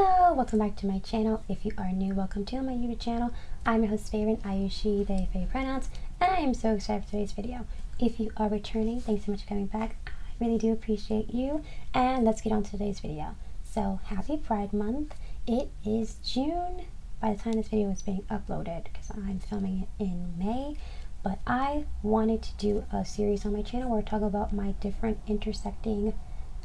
Hello, welcome back to my channel. If you are new, welcome to my YouTube channel. I'm your host Favorite. I use she, they, they pronouns, and I am so excited for today's video. If you are returning, thanks so much for coming back. I really do appreciate you, and let's get on to today's video. So, happy Pride Month. It is June by the time this video is being uploaded because I'm filming it in May, but I wanted to do a series on my channel where I talk about my different intersecting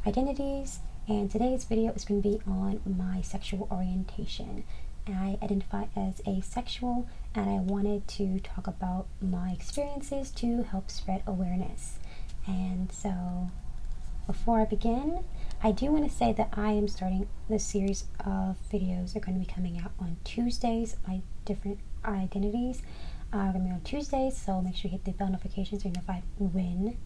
identities. And today's video is going to be on my sexual orientation. I identify as asexual, and I wanted to talk about my experiences to help spread awareness. And so, before I begin, I do want to say that I am starting this series of videos that are going to be coming out on Tuesdays. My different identities are going to be on Tuesdays, so make sure you hit the bell notifications so you're notified when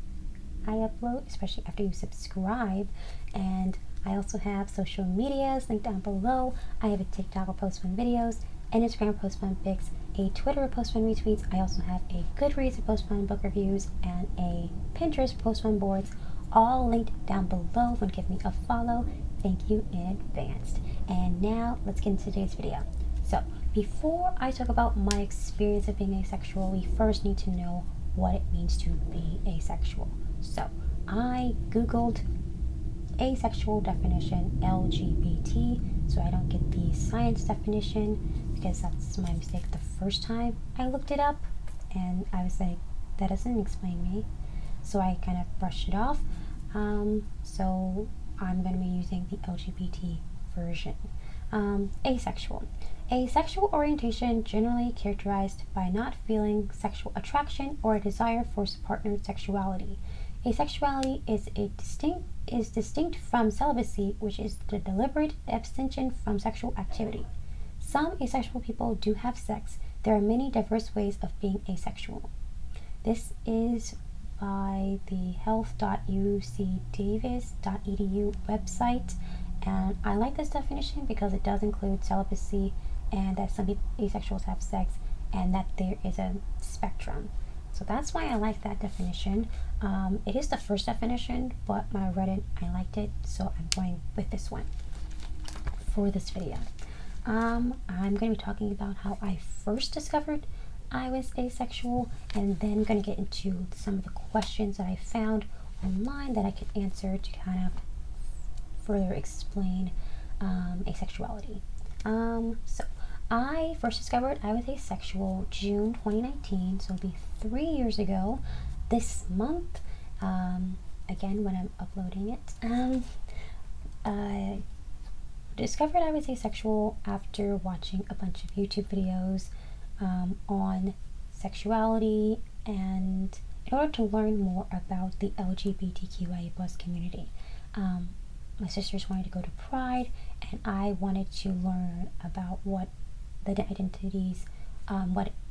I upload, especially after you subscribe. And I also have social medias linked down below. I have a TikTok where I post fun videos, an Instagram where I post fun pics, a Twitter where I post fun retweets. I also have a Goodreads where I post fun book reviews, and a Pinterest where I post fun boards, all linked down below. If you want to give me a follow, thank you in advance. And now let's get into today's video. So before I talk about my experience of being asexual, we first need to know what it means to be asexual. So I googled asexual definition LGBT, so I don't get the science definition, because that's my mistake the first time I looked it up, and I was like, that doesn't explain me, so I kind of brushed it off. So I'm going to be using the LGBT version. Asexual. A sexual orientation generally characterized by not feeling sexual attraction or a desire for partnered sexuality. Asexuality is distinct from celibacy, which is the deliberate abstention from sexual activity. Some asexual people do have sex. There are many diverse ways of being asexual. This is by the health.ucdavis.edu website, and I like this definition because it does include celibacy and that some asexuals have sex and that there is a spectrum. So that's why I like that definition. It is the first definition, but when I read it, I liked it, so I'm going with this one for this video. I'm going to be talking about how I first discovered I was asexual, and then I'm going to get into some of the questions that I found online that I could answer to kind of further explain asexuality. So I first discovered I was asexual June 2019, so it'll be 3 years ago this month, again when I'm uploading it. I discovered I was asexual after watching a bunch of YouTube videos on sexuality, and in order to learn more about the LGBTQIA plus community. My sisters wanted to go to Pride, and I wanted to learn about what the identities,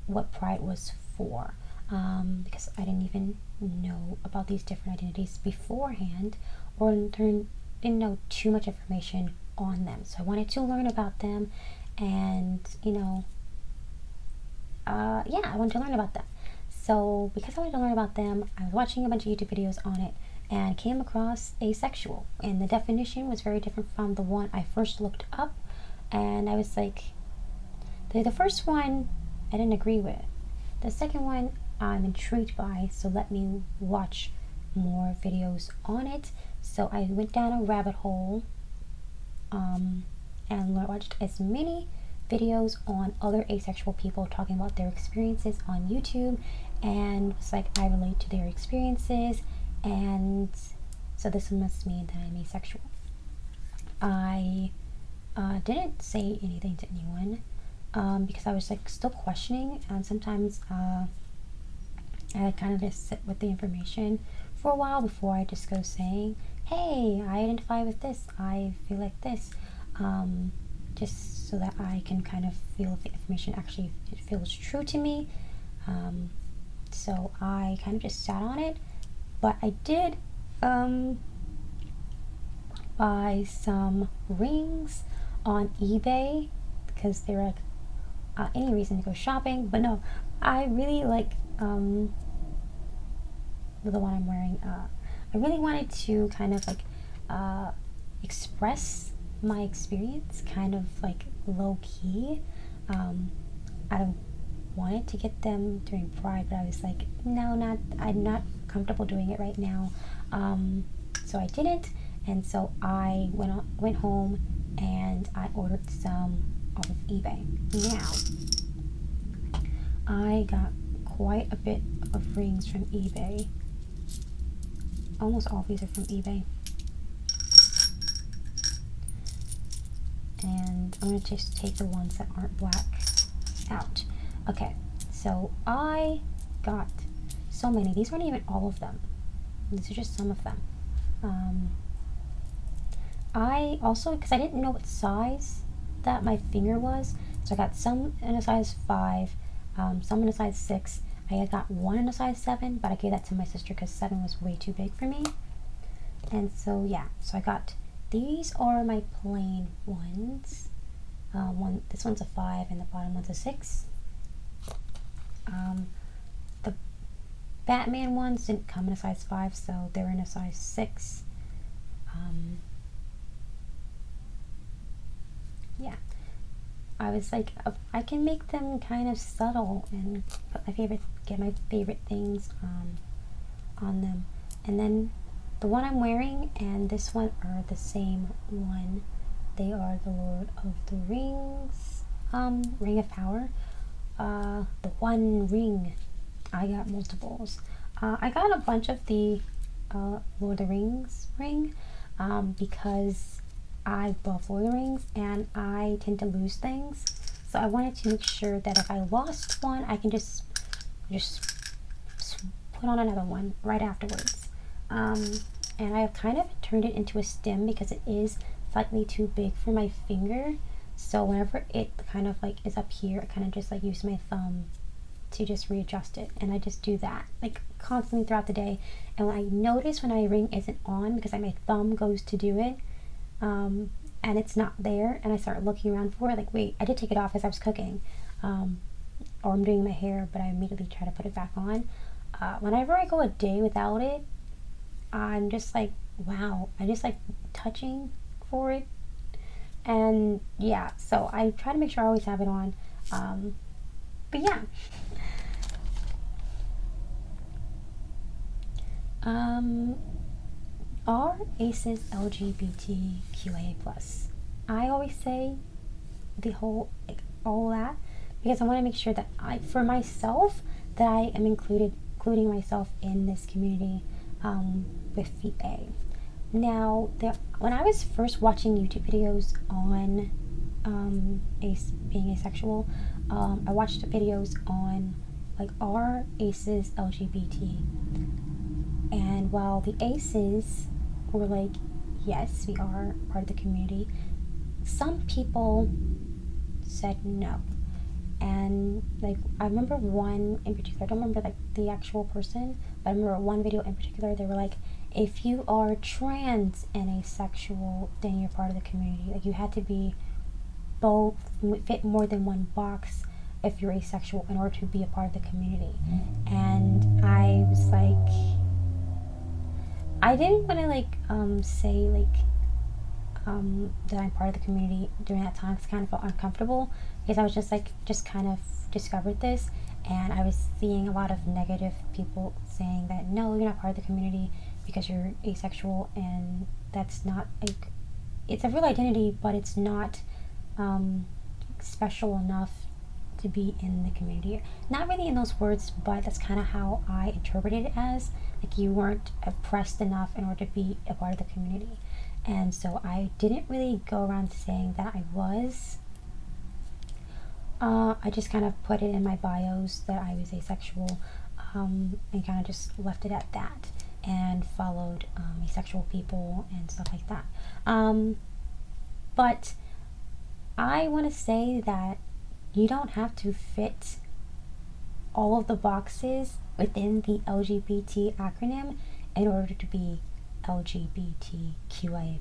what Pride was for, because I didn't even know about these different identities beforehand, or didn't know too much information on them. So I wanted to learn about them, and I wanted to learn about them. So because I wanted to learn about them, I was watching a bunch of YouTube videos on it, and came across asexual, and the definition was very different from the one I first looked up, and I was like, the first one I didn't agree with. The second one I'm intrigued by, so let me watch more videos on it. So I went down a rabbit hole and watched as many videos on other asexual people talking about their experiences on YouTube, and it's like, I relate to their experiences, and so this must mean that I'm asexual. I didn't say anything to anyone because I was like still questioning, and sometimes I kind of just sit with the information for a while before I just go saying, hey, I identify with this, I feel like this, just so that I can kind of feel if the information actually feels true to me. So I kind of just sat on it, but I did buy some rings on eBay because they were like any reason to go shopping. But no, I really like the one I'm wearing. I really wanted to kind of like express my experience kind of like low key. I don't wanted to get them during Pride, but I was like, no, I'm not comfortable doing it right now. So I didn't, and so I went home and I ordered some off of eBay. Now, I got quite a bit of rings from eBay. Almost all these are from eBay. And I'm going to just take the ones that aren't black out. Okay, so I got so many. These aren't even all of them. These are just some of them. I also, because I didn't know what size that my finger was, so I got some in a size 5, some in a size 6. I got one in a size 7, but I gave that to my sister because 7 was way too big for me. And so yeah, so I got, these are my plain ones. This one's a 5 and the bottom one's a 6. The Batman ones didn't come in a size 5, so they're in a size 6. Yeah, I was like, I can make them kind of subtle and get my favorite things on them. And then the one I'm wearing and this one are the same one. They are the Lord of the Rings, Ring of Power. The One Ring. I got multiples. I got a bunch of the Lord of the Rings ring because I love Lord of the Rings and I tend to lose things. So I wanted to make sure that if I lost one, I can just put on another one right afterwards. And I have kind of turned it into a stem because it is slightly too big for my finger. So whenever it kind of like is up here, I kind of just like use my thumb to just readjust it, and I just do that like constantly throughout the day. And when I notice when my ring isn't on because my thumb goes to do it, and it's not there, and I start looking around for it, like, wait, I did take it off as I was cooking, or I'm doing my hair, but I immediately try to put it back on. Whenever I go a day without it, I'm just like, wow, I just like touching for it. And yeah, so I try to make sure I always have it on. But yeah. Are aces LGBTQIA+? I always say the whole, like, all that, because I want to make sure that for myself, that I am including myself in this community with the A. Now, when I was first watching YouTube videos on being asexual, I watched videos on like, are aces LGBT? And while the aces were like, yes, we are part of the community, some people said no. And like, I remember one in particular, I don't remember like the actual person, but I remember one video in particular, they were like, if you are trans and asexual, then you're part of the community. Like, you had to be both, fit more than one box if you're asexual in order to be a part of the community. And I was like, I didn't want to like say like that I'm part of the community during that time, because I kind of felt uncomfortable, because I was just kind of discovered this, and I was seeing a lot of negative people saying that no, you're not part of the community because you're asexual, and that's not like, it's a real identity, but it's not special enough to be in the community. Not really in those words, but that's kind of how I interpreted it as, like, you weren't oppressed enough in order to be a part of the community. And so I didn't really go around saying that I was. I just kind of put it in my bios that I was asexual, and kind of just left it at that, and followed asexual people and stuff like that. But I want to say that you don't have to fit all of the boxes within the LGBT acronym in order to be LGBTQIA+.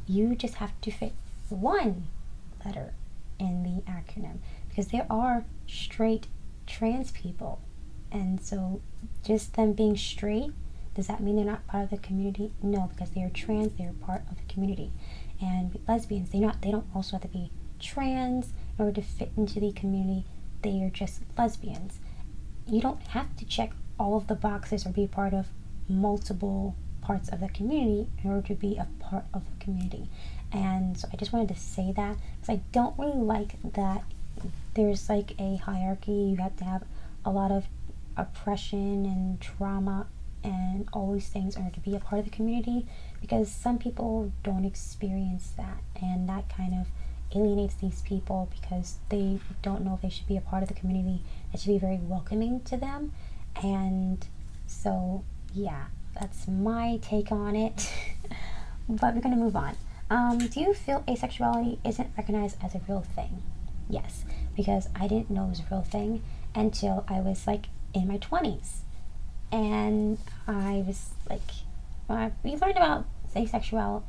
You just have to fit one letter in the acronym, because there are straight trans people, and so just them being straight, does that mean they're not part of the community? No, because they are trans, they are part of the community. and lesbians. They don't also have to be trans in order to fit into the community. They are just lesbians. You don't have to check all of the boxes or be part of multiple parts of the community in order to be a part of the community. And so I just wanted to say that, because I don't really like that there's like a hierarchy. You have to have a lot of oppression and trauma and all these things in order to be a part of the community, because some people don't experience that, and that kind of alienates these people because they don't know if they should be a part of the community. It should be very welcoming to them. And so yeah, that's my take on it. But we're gonna move on. Do you feel asexuality isn't recognized as a real thing? Yes, because I didn't know it was a real thing until I was like in my 20s. And I was like, we learned about asexual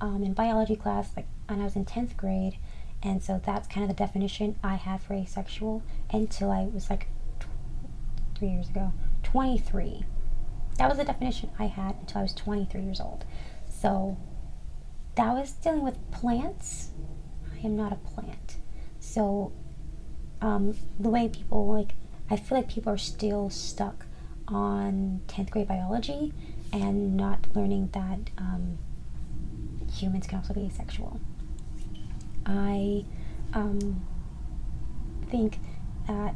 in biology class, like when I was in 10th grade. And so that's kind of the definition I had for asexual until I was like 3 years ago, 23. That was the definition I had until I was 23 years old. So that was dealing with plants. I am not a plant. So the way people, like, I feel like people are still stuck on 10th grade biology and not learning that humans can also be asexual. I think that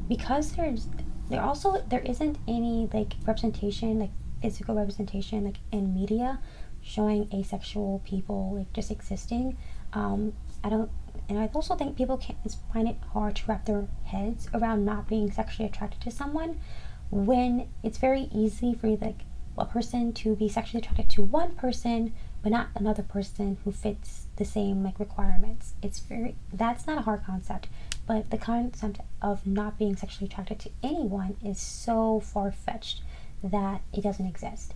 because there isn't any like representation, like physical representation, like in media showing asexual people like just existing. I also think people find it hard to wrap their heads around not being sexually attracted to someone, when it's very easy for like a person to be sexually attracted to one person but not another person who fits the same like requirements. That's not a hard concept, but the concept of not being sexually attracted to anyone is so far-fetched that it doesn't exist.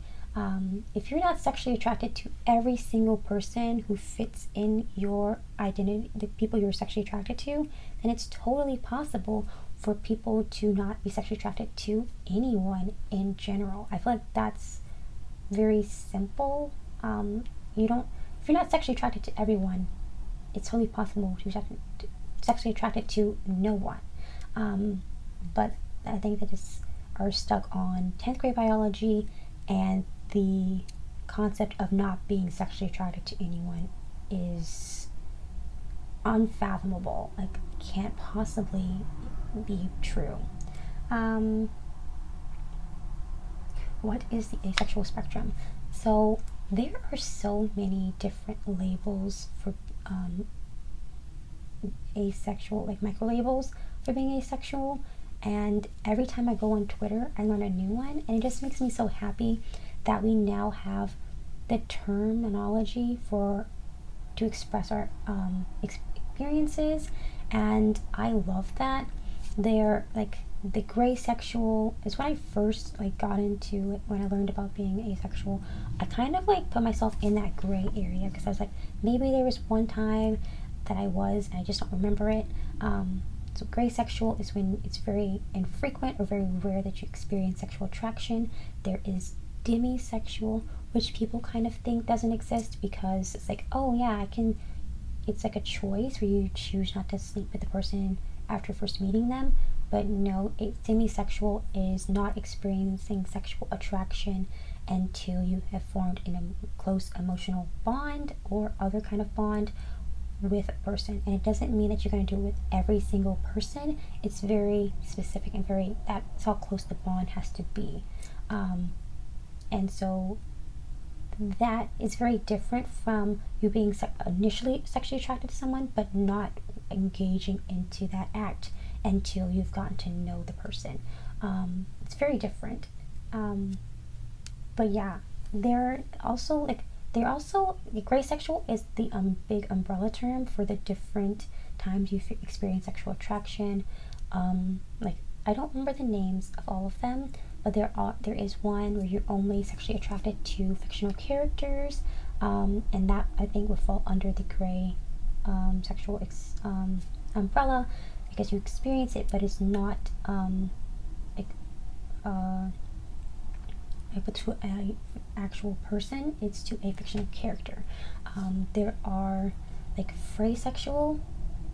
If you're not sexually attracted to every single person who fits in your identity, the people you're sexually attracted to, then it's totally possible for people to not be sexually attracted to anyone in general. I feel like that's very simple. If you're not sexually attracted to everyone, it's totally possible to be sexually attracted to no one. But I think they just are stuck on 10th grade biology, and the concept of not being sexually attracted to anyone is unfathomable. Like, can't possibly be true. What is the asexual spectrum? So there are so many different labels for asexual, like micro labels for being asexual, and every time I go on Twitter I learn a new one, and it just makes me so happy that we now have the terminology to express our experiences, and I love that. They're like, the Graysexual is when I first like got into it. When I learned about being asexual, I kind of like put myself in that gray area, because I was like, maybe there was one time that I was and I just don't remember it. So Graysexual is when it's very infrequent or very rare that you experience sexual attraction. There is demisexual, which people kind of think doesn't exist, because it's like, oh yeah, it's like a choice where you choose not to sleep with the person after first meeting them. But no, demisexual is not experiencing sexual attraction until you have formed in a close emotional bond or other kind of bond with a person. And it doesn't mean that you're going to do it with every single person. It's very specific and that's how close the bond has to be. And so that is very different from you being initially sexually attracted to someone but not engaging into that act until you've gotten to know the person. It's very different. But yeah, Graysexual is the big umbrella term for the different times you experience sexual attraction. I don't remember the names of all of them, but there is one where you're only sexually attracted to fictional characters, and that I think would fall under the gray sexual umbrella, because you experience it, but it's not to an actual person, it's to a fictional character. There are like Graysexual,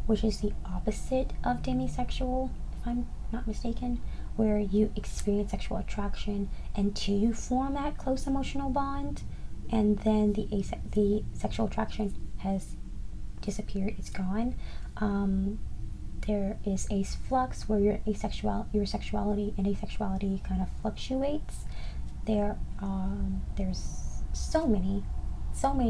which is the opposite of demisexual, if I'm not mistaken, where you experience sexual attraction until you form that close emotional bond, and then the sexual attraction has disappeared, it's gone. There is flux, where your sexuality and asexuality kind of fluctuates. There's so many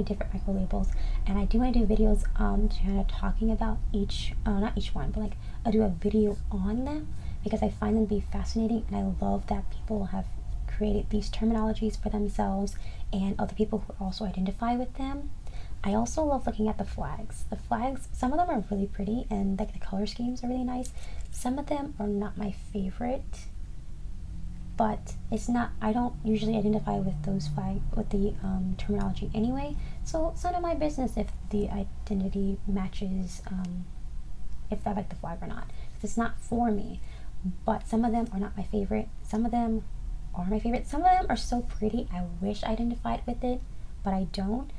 different micro labels, and I do want to do videos kind of talking about each, not each one, but like I do a video on them, because I find them to be fascinating, and I love that people have created these terminologies for themselves and other people who also identify with them. I also love looking at the flags. The flags, some of them are really pretty, and like the color schemes are really nice. Some of them are not my favorite, but it's not, I don't usually identify with those with the terminology anyway, so it's none of my business if the identity matches, if I like the flag or not, because it's not for me. But some of them are not my favorite, some of them are my favorite, some of them are so pretty I wish I identified with it, but I don't.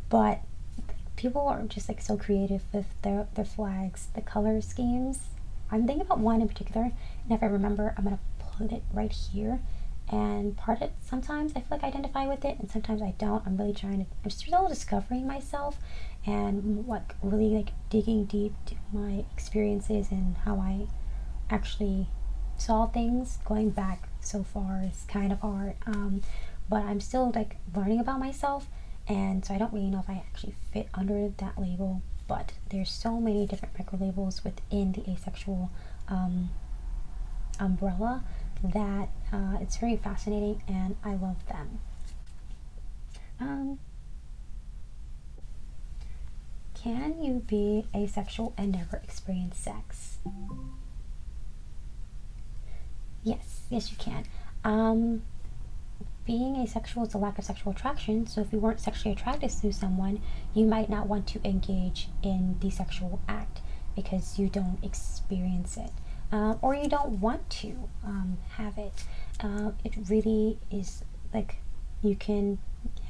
But people are just like so creative with their flags, the color schemes. I'm thinking about one in particular, and if I remember, I'm gonna put it right here. And part of it, sometimes I feel like I identify with it, and sometimes I don't. I'm still discovering myself, and like really like digging deep to my experiences and how I actually saw things. Going back so far is kind of hard, but I'm still like learning about myself, and so I don't really know if I actually fit under that label. But there's so many different micro labels within the asexual umbrella that it's very fascinating, and I love them. Can you be asexual and never experience sex? Yes, you can. Being asexual is a lack of sexual attraction, so if you weren't sexually attracted to someone, you might not want to engage in the sexual act because you don't experience it, or you don't want to have it. It really is like you can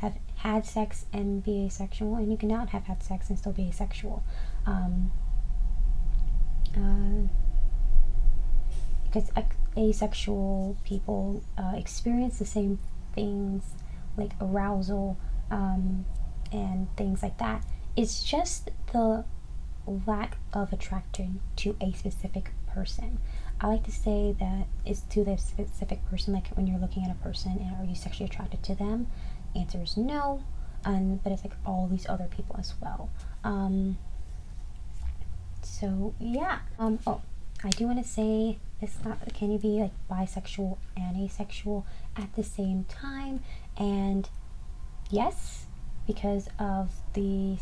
have had sex and be asexual, and you cannot have had sex and still be asexual. Because asexual people experience the same things like arousal and things like that. It's just the lack of attraction to a specific person. I like to say that it's to the specific person, like when you're looking at a person and are you sexually attracted to them? Answer is no, but it's like all these other people as well. So yeah. Oh, I do want to say, it's not, can you be like bisexual and asexual at the same time? And yes, because of the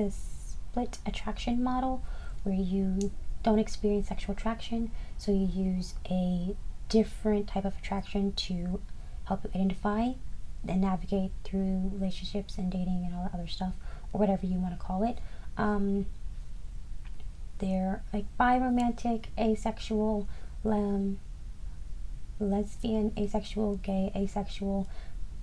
split attraction model, where you don't experience sexual attraction, so you use a different type of attraction to help you identify and navigate through relationships and dating and all that other stuff, or whatever you want to call it. They're like biromantic, asexual, lesbian, asexual, gay, asexual,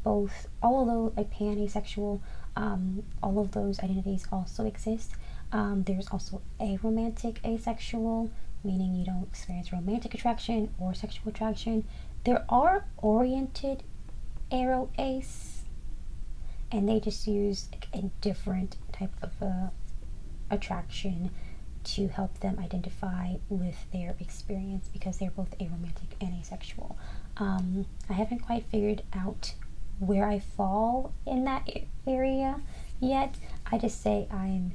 both, all of those, like pansexual, all of those identities also exist. There's also aromantic asexual, meaning you don't experience romantic attraction or sexual attraction. There are oriented aro-ace, and they just use like a different type of attraction to help them identify with their experience, because they're both aromantic and asexual. I haven't quite figured out where I fall in that area yet. I just say I'm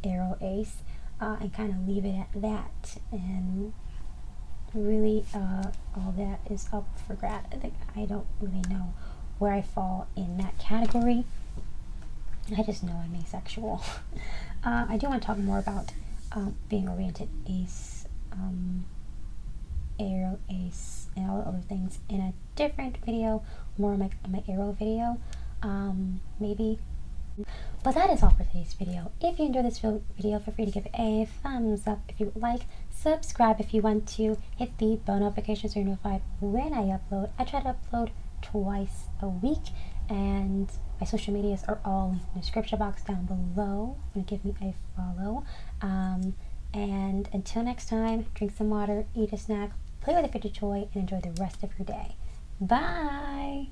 aro-ace and kind of leave it at that, and really all that is up for grabs. I don't really know where I fall in that category. I just know I'm asexual. I do want to talk more about being oriented ace, aro-ace, and all the other things in a different video, more on my aro video, maybe. But that is all for today's video. If you enjoyed this video, feel free to give it a thumbs up if you would like. subscribe if you want to. Hit the bell notifications so you're notified when I upload. I try to upload twice a week, and my social medias are all in the description box down below. You can give me a follow. And until next time, drink some water, eat a snack, play with a favorite toy, and enjoy the rest of your day. Bye!